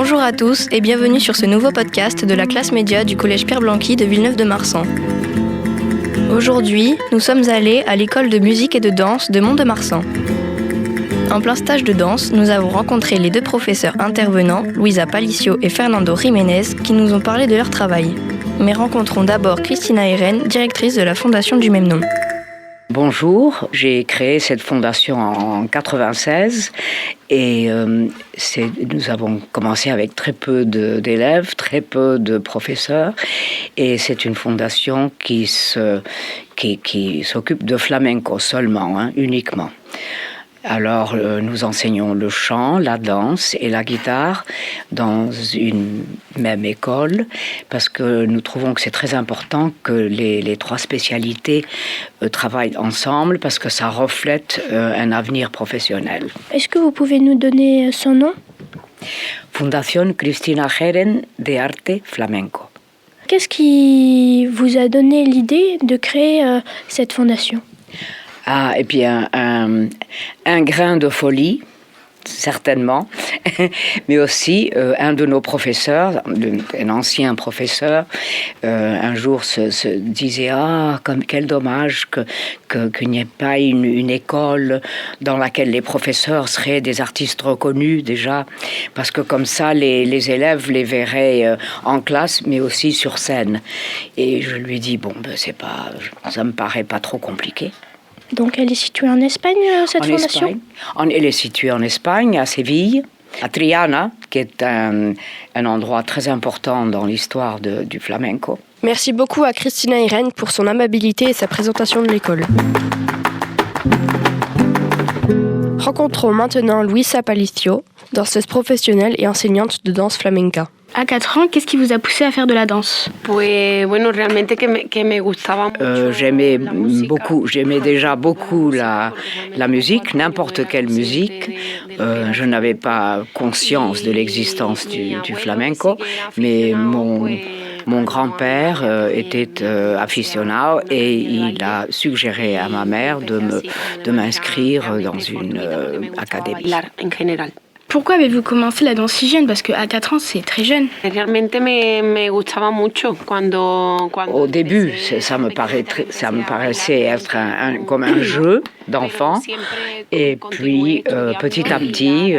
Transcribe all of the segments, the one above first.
Bonjour à tous et bienvenue sur ce nouveau podcast de la classe média du collège Pierre Blanqui de Villeneuve-de-Marsan. Aujourd'hui, nous sommes allés à l'école de musique et de danse de Mont-de-Marsan. En plein stage de danse, nous avons rencontré les deux professeurs intervenants, Luisa Palicio et Fernando Jiménez, qui nous ont parlé de leur travail. Mais rencontrons d'abord Cristina Irene, directrice de la fondation du même nom. Bonjour, j'ai créé cette fondation en 1996 et nous avons commencé avec très peu d'élèves, très peu de professeurs et c'est une fondation qui s'occupe de flamenco seulement, uniquement. Alors, nous enseignons le chant, la danse et la guitare dans une même école parce que nous trouvons que c'est très important que les trois spécialités travaillent ensemble parce que ça reflète un avenir professionnel. Est-ce que vous pouvez nous donner son nom ? Fundación Cristina Jeren de Arte Flamenco. Qu'est-ce qui vous a donné l'idée de créer cette fondation ? Et puis un grain de folie, certainement, mais aussi un de nos professeurs, un ancien professeur, un jour se disait quel dommage qu'il n'y ait pas une école dans laquelle les professeurs seraient des artistes reconnus déjà, parce que comme ça les élèves les verraient en classe, mais aussi sur scène. Et je lui dis ça me paraît pas trop compliqué. Donc elle est située en Espagne, cette fondation ? Elle est située en Espagne, à Séville, à Triana, qui est un endroit très important dans l'histoire du flamenco. Merci beaucoup à Cristina Irene pour son amabilité et sa présentation de l'école. Rencontrons maintenant Luisa Palicio, danseuse professionnelle et enseignante de danse flamenca. À 4 ans, qu'est-ce qui vous a poussé à faire de la danse ? J'aimais déjà beaucoup la musique, n'importe quelle musique. Je n'avais pas conscience de l'existence du flamenco, mais mon grand-père était aficionado et il a suggéré à ma mère de m'inscrire dans une académie. Pourquoi avez-vous commencé la danse si jeune ? Parce qu'à 4 ans, c'est très jeune. Au début, ça me paraissait être comme un jeu d'enfant. Et puis, petit à petit,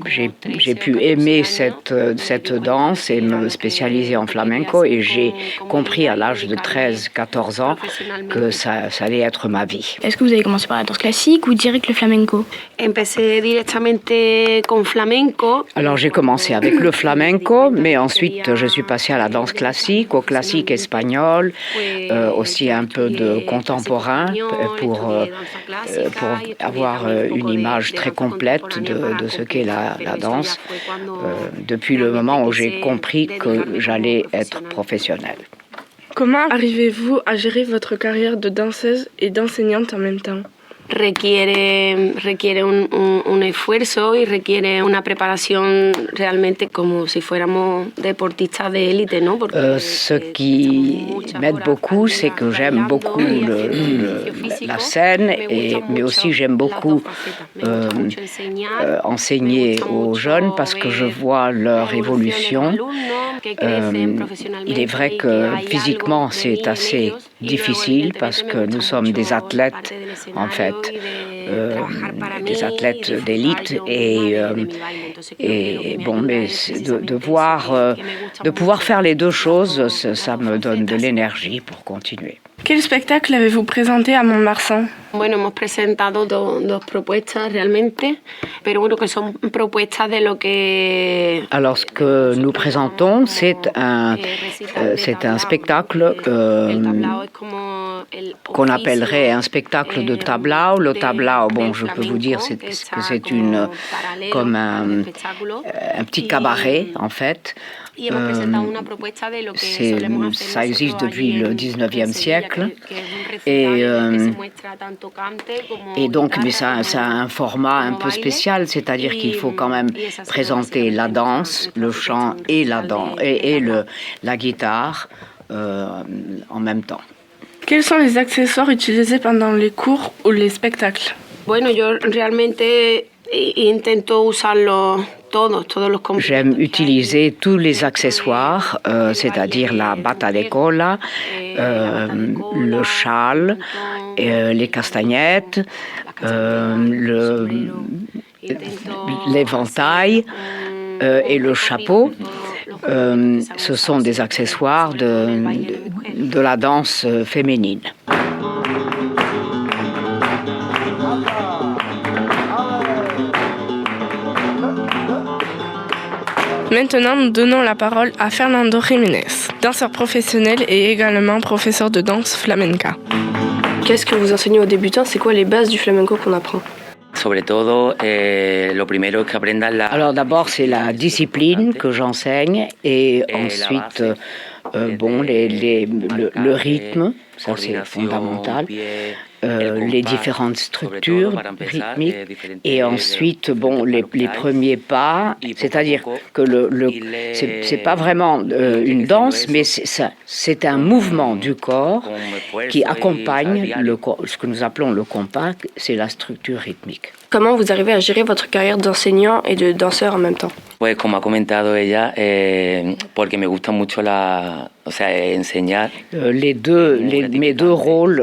j'ai pu aimer cette danse et me spécialiser en flamenco. Et j'ai compris à l'âge de 13-14 ans que ça allait être ma vie. Est-ce que vous avez commencé par la danse classique ou direct le flamenco ? Alors j'ai commencé avec le flamenco, mais ensuite je suis passée à la danse classique, au classique espagnol, aussi un peu de contemporain pour avoir une image très complète de ce qu'est la danse, depuis le moment où j'ai compris que j'allais être professionnelle. Comment arrivez-vous à gérer votre carrière de danseuse et d'enseignante en même temps ? Requiere un esfuerzo y requiere una preparación realmente como si fuéramos deportistas de élite, ¿no? Ce qui m'aide beaucoup, c'est que j'aime beaucoup la scène, mais aussi j'aime beaucoup enseigner aux jeunes parce que je vois leur évolution. Il est vrai que physiquement c'est assez difficile parce que nous sommes des athlètes en fait. Des athlètes d'élite mais de pouvoir faire les deux choses, ça me donne de l'énergie pour continuer. Quel spectacle avez-vous présenté à Mont-de-Marsan ? Hemos presentado dos propuestas realmente, pero que son propuestas de lo que... Alors, ce que nous présentons, c'est un spectacle qu'on appellerait un spectacle de tablao. Le tablao, je peux vous dire que c'est comme un petit cabaret, en fait. Ça existe depuis le 19e siècle et donc mais ça a un format un peu spécial, c'est-à-dire qu'il faut quand même présenter la danse, le chant et la guitare en même temps. Quels sont les accessoires utilisés pendant les cours ou les spectacles ? Yo realmente intento usarlo J'aime utiliser tous les accessoires, c'est-à-dire la bata de cola, le châle, les castagnettes, l'éventail et le chapeau. Ce sont des accessoires de la danse féminine. Maintenant, nous donnons la parole à Fernando Jiménez, danseur professionnel et également professeur de danse flamenca. Qu'est-ce que vous enseignez aux débutants? C'est quoi les bases du flamenco qu'on apprend? Alors d'abord, c'est la discipline que j'enseigne et ensuite, le rythme, ça c'est fondamental. Les différentes structures rythmiques et ensuite les premiers pas, c'est-à-dire que c'est pas vraiment une danse, mais c'est un mouvement du corps qui accompagne ce que nous appelons le compas, c'est la structure rythmique. Comment vous arrivez à gérer votre carrière d'enseignant et de danseur en même temps? Como ha comentado ella, porque me gusta mucho enseñar. Mes deux rôles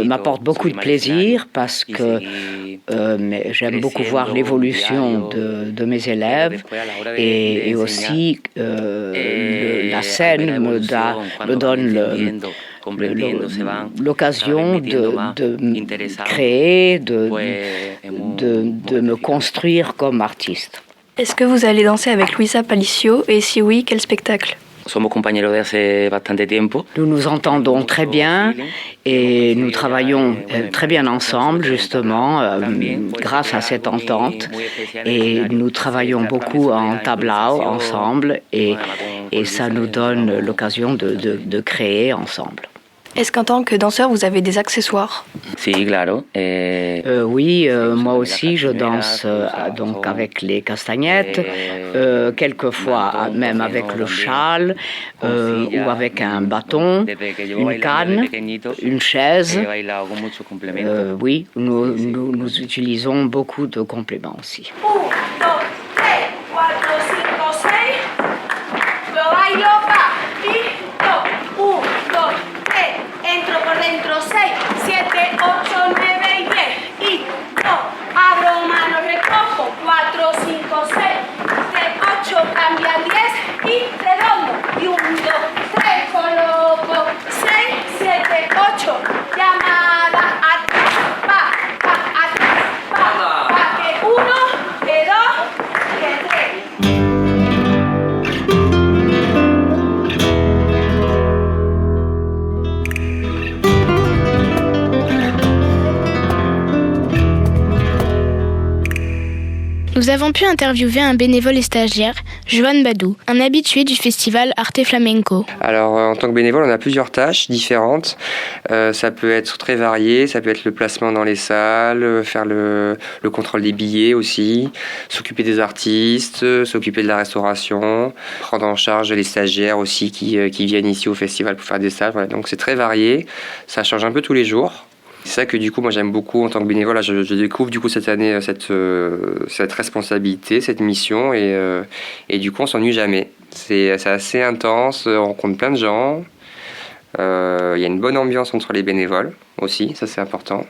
m'apportent beaucoup de plaisir parce que j'aime beaucoup voir l'évolution de mes élèves et aussi la scène me donne l'occasion de créer, de me construire comme artiste. Est-ce que vous allez danser avec Luisa Palicio et si oui, quel spectacle? Nous nous entendons très bien et nous travaillons très bien ensemble, justement, grâce à cette entente. Et nous travaillons beaucoup en tablao ensemble et ça nous donne l'occasion de créer ensemble. Est-ce qu'en tant que danseur, vous avez des accessoires? Oui, moi aussi, je danse donc avec les castagnettes, quelquefois même avec le châle ou avec un bâton, une canne, une chaise. Oui, nous utilisons beaucoup de compléments aussi. 1, 2, 3, 4, 5, 6. Lo bailo pasito. 1, 2, 3. Entro por dentro 6, 7, 8, 9 y 10. Y 2, abro mano, recojo. 4, 5, 6, 7, 8, cambia 10 y redondo. Y 1, 2, 3, coloco 6, 7, 8. Llamada atrás, va, atrás, va, que 1, que 2, que 3. Nous avons pu interviewer un bénévole et stagiaire, Johan Badou, un habitué du festival Arte Flamenco. Alors, en tant que bénévole, on a plusieurs tâches différentes. Ça peut être très varié, ça peut être le placement dans les salles, faire le contrôle des billets aussi, s'occuper des artistes, s'occuper de la restauration, prendre en charge les stagiaires aussi qui viennent ici au festival pour faire des stages. Voilà. Donc c'est très varié, ça change un peu tous les jours. C'est ça que du coup moi j'aime beaucoup en tant que bénévole. Là, je découvre du coup cette année cette responsabilité, cette mission et du coup on s'ennuie jamais. C'est assez intense, on rencontre plein de gens. Il y a une bonne ambiance entre les bénévoles aussi, ça c'est important.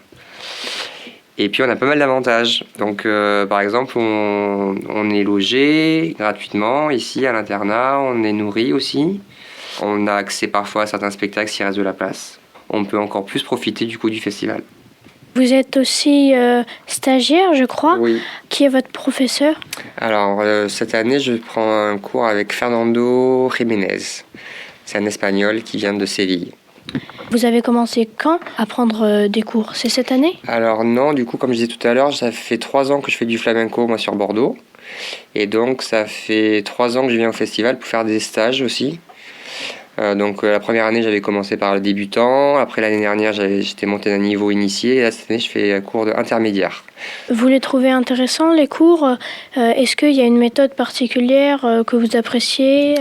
Et puis on a pas mal d'avantages. Donc par exemple on est logé gratuitement ici à l'internat, on est nourri aussi. On a accès parfois à certains spectacles s'il reste de la place. On peut encore plus profiter du coup du festival. Vous êtes aussi stagiaire, je crois. Oui. Qui est votre professeur? Alors, cette année, je prends un cours avec Fernando Jiménez. C'est un Espagnol qui vient de Séville. Vous avez commencé quand à prendre des cours? C'est cette année? Alors non, du coup, comme je disais tout à l'heure, ça fait 3 ans que je fais du flamenco, moi, sur Bordeaux. Et donc, ça fait 3 ans que je viens au festival pour faire des stages aussi. Donc la première année j'avais commencé par le débutant, après l'année dernière j'étais monté d'un niveau initié et là, cette année je fais un cours intermédiaire. Vous les trouvez intéressants les cours? Est-ce qu'il y a une méthode particulière que vous appréciez?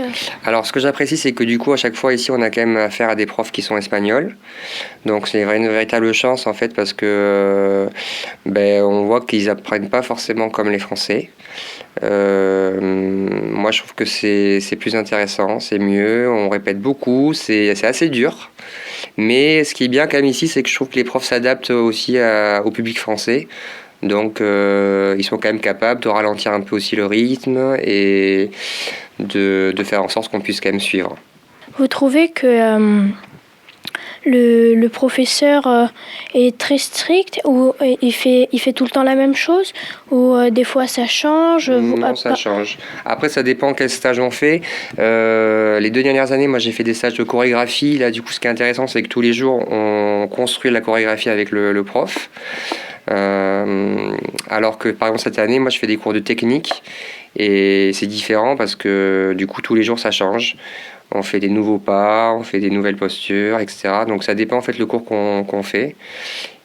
Alors ce que j'apprécie c'est que du coup à chaque fois ici on a quand même affaire à des profs qui sont espagnols. Donc c'est une véritable chance en fait parce que on voit qu'ils apprennent pas forcément comme les Français. Moi, je trouve que c'est plus intéressant, c'est mieux, on répète beaucoup, c'est assez dur. Mais ce qui est bien quand même ici, c'est que je trouve que les profs s'adaptent aussi au public français. Donc, ils sont quand même capables de ralentir un peu aussi le rythme et de faire en sorte qu'on puisse quand même suivre. Vous trouvez que le professeur est très strict ou il fait tout le temps la même chose ou des fois ça change? Non, ça change. Après, ça dépend quel stage on fait. Les 2 dernières années, moi, j'ai fait des stages de chorégraphie. Là, du coup, ce qui est intéressant, c'est que tous les jours, on construit la chorégraphie avec le prof. Alors que, par exemple, cette année, moi, je fais des cours de technique et c'est différent parce que, du coup, tous les jours, ça change. On fait des nouveaux pas, on fait des nouvelles postures, etc. Donc ça dépend en fait le cours qu'on fait.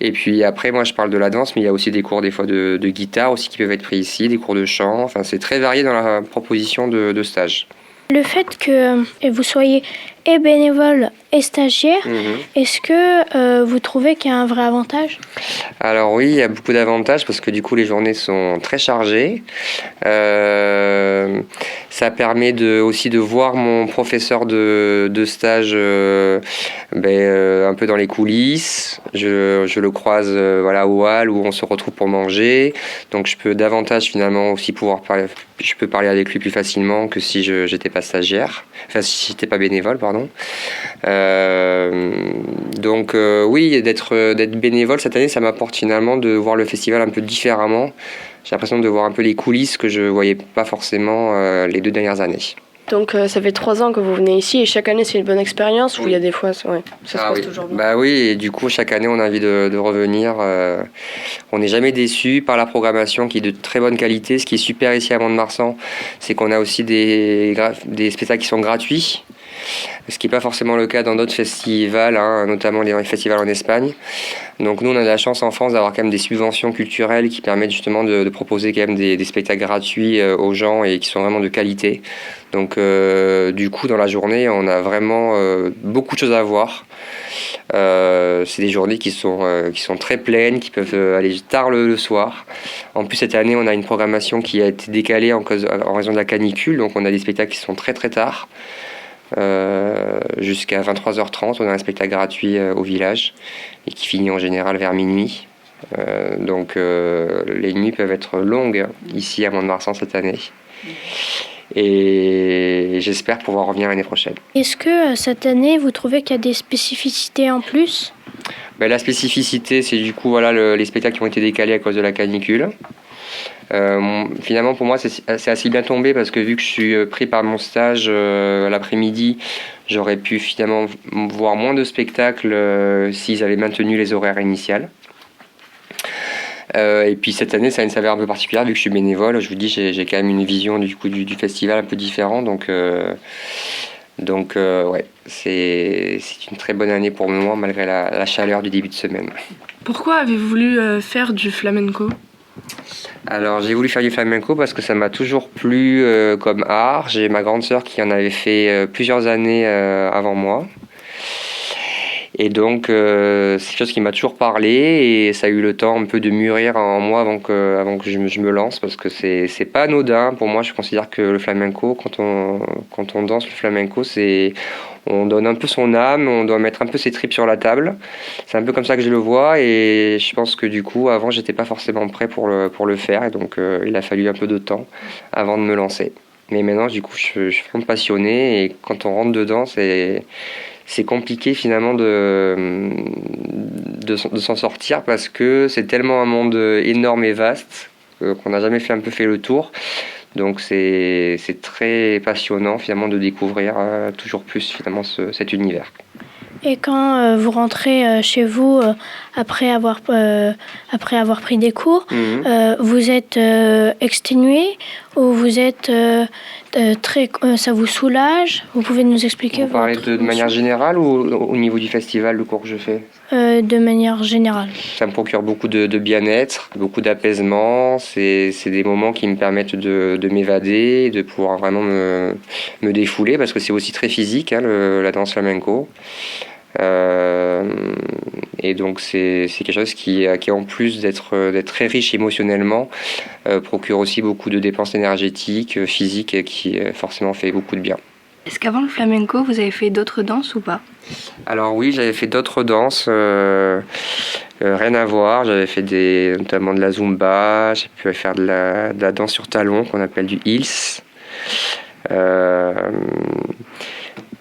Et puis après, moi je parle de la danse, mais il y a aussi des cours des fois de guitare aussi qui peuvent être pris ici, des cours de chant. Enfin, c'est très varié dans la proposition de stage. Le fait que vous soyez et bénévole et stagiaire, est-ce que vous trouvez qu'il y a un vrai avantage? Alors oui, il y a beaucoup d'avantages parce que du coup les journées sont très chargées. Ça permet aussi de voir mon professeur de stage un peu dans les coulisses. Je le croise au hall où on se retrouve pour manger. Donc je peux davantage finalement aussi pouvoir parler. Je peux parler avec lui plus facilement que si j'étais pas stagiaire. Enfin, si j'étais pas bénévole, pardon. Oui, d'être bénévole cette année, ça m'apporte finalement de voir le festival un peu différemment. J'ai l'impression de voir un peu les coulisses que je voyais pas forcément les 2 dernières années. Donc ça fait 3 ans que vous venez ici et chaque année c'est une bonne expérience ou il y a des fois ça se passe toujours bien? Bah oui, et du coup chaque année on a envie de revenir. On n'est jamais déçu par la programmation qui est de très bonne qualité. Ce qui est super ici à Mont-de-Marsan, c'est qu'on a aussi des spectacles qui sont gratuits. Ce qui n'est pas forcément le cas dans d'autres festivals, notamment les festivals en Espagne. Donc nous, on a de la chance en France d'avoir quand même des subventions culturelles qui permettent justement de proposer quand même des spectacles gratuits aux gens et qui sont vraiment de qualité. Donc du coup, dans la journée, on a vraiment beaucoup de choses à voir. C'est des journées qui sont très pleines, qui peuvent aller tard le soir. En plus, cette année, on a une programmation qui a été décalée en raison de la canicule, donc on a des spectacles qui sont très très tard. Jusqu'à 23h30, on a un spectacle gratuit au village et qui finit en général vers minuit. Donc les nuits peuvent être longues ici à Mont-de-Marsan cette année. Et j'espère pouvoir revenir l'année prochaine. Est-ce que cette année, vous trouvez qu'il y a des spécificités en plus? La spécificité, c'est du coup les spectacles qui ont été décalés à cause de la canicule. Finalement pour moi c'est assez bien tombé parce que vu que je suis pris par mon stage l'après-midi, j'aurais pu finalement voir moins de spectacles s'ils avaient maintenu les horaires initiales. Et puis cette année ça a une saveur un peu particulière vu que je suis bénévole. Je vous dis j'ai quand même une vision du festival un peu différente, donc c'est une très bonne année pour moi malgré la chaleur du début de semaine. Pourquoi avez-vous voulu faire du flamenco ? Alors j'ai voulu faire du flamenco parce que ça m'a toujours plu comme art. J'ai ma grande sœur qui en avait fait plusieurs années avant moi. Et donc c'est quelque chose qui m'a toujours parlé et ça a eu le temps un peu de mûrir en moi avant que je me lance, parce que c'est pas anodin. Pour moi, je considère que le flamenco, quand on danse le flamenco, on donne un peu son âme, on doit mettre un peu ses tripes sur la table. C'est un peu comme ça que je le vois et je pense que du coup, avant, j'étais pas forcément prêt pour le faire et donc il a fallu un peu de temps avant de me lancer. Mais maintenant, du coup, je suis vraiment passionné et quand on rentre dedans, c'est compliqué finalement de s'en sortir parce que c'est tellement un monde énorme et vaste qu'on n'a jamais fait le tour. Donc c'est très passionnant finalement de découvrir toujours plus finalement cet univers. Et quand vous rentrez chez vous après avoir pris des cours, vous êtes exténué ou vous êtes ça vous soulage? Vous pouvez nous expliquer? Vous parlez de manière générale ou au niveau du festival, le cours que je fais? De manière générale. Ça me procure beaucoup de bien-être, beaucoup d'apaisement. C'est des moments qui me permettent de m'évader, de pouvoir vraiment me défouler, parce que c'est aussi très physique, la danse flamenco. Et donc c'est quelque chose qui en plus d'être très riche émotionnellement, procure aussi beaucoup de dépenses énergétiques, physiques, et qui forcément fait beaucoup de bien. Est-ce qu'avant le flamenco, vous avez fait d'autres danses ou pas? Alors oui, j'avais fait d'autres danses, rien à voir. J'avais fait notamment de la zumba, j'ai pu faire de la danse sur talons qu'on appelle du heels.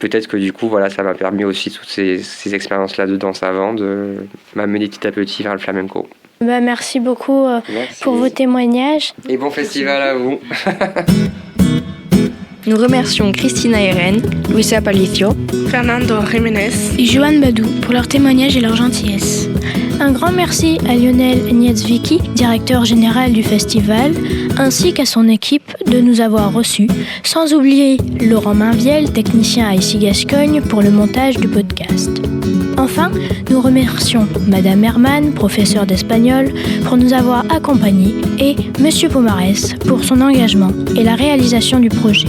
Peut-être que du coup, voilà, ça m'a permis aussi toutes ces expériences-là de danse avant de m'amener petit à petit vers le flamenco. Merci beaucoup pour vos témoignages. Et bon festival à vous. Nous remercions Cristina Eren, Luisa Palicio, Fernando Jiménez et Johan Badou pour leur témoignage et leur gentillesse. Un grand merci à Lionel Niedzwicki, directeur général du festival, ainsi qu'à son équipe de nous avoir reçus, sans oublier Laurent Mainviel, technicien à ICI Gascogne, pour le montage du podcast. Enfin, nous remercions Madame Herman, professeure d'espagnol, pour nous avoir accompagnés et Monsieur Pomarès pour son engagement et la réalisation du projet.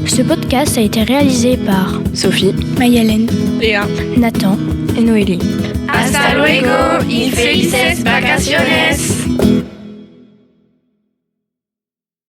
Ce podcast a été réalisé par Sophie, Mayalène, Léa, Nathan et Noélie. Hasta luego y felices vacaciones.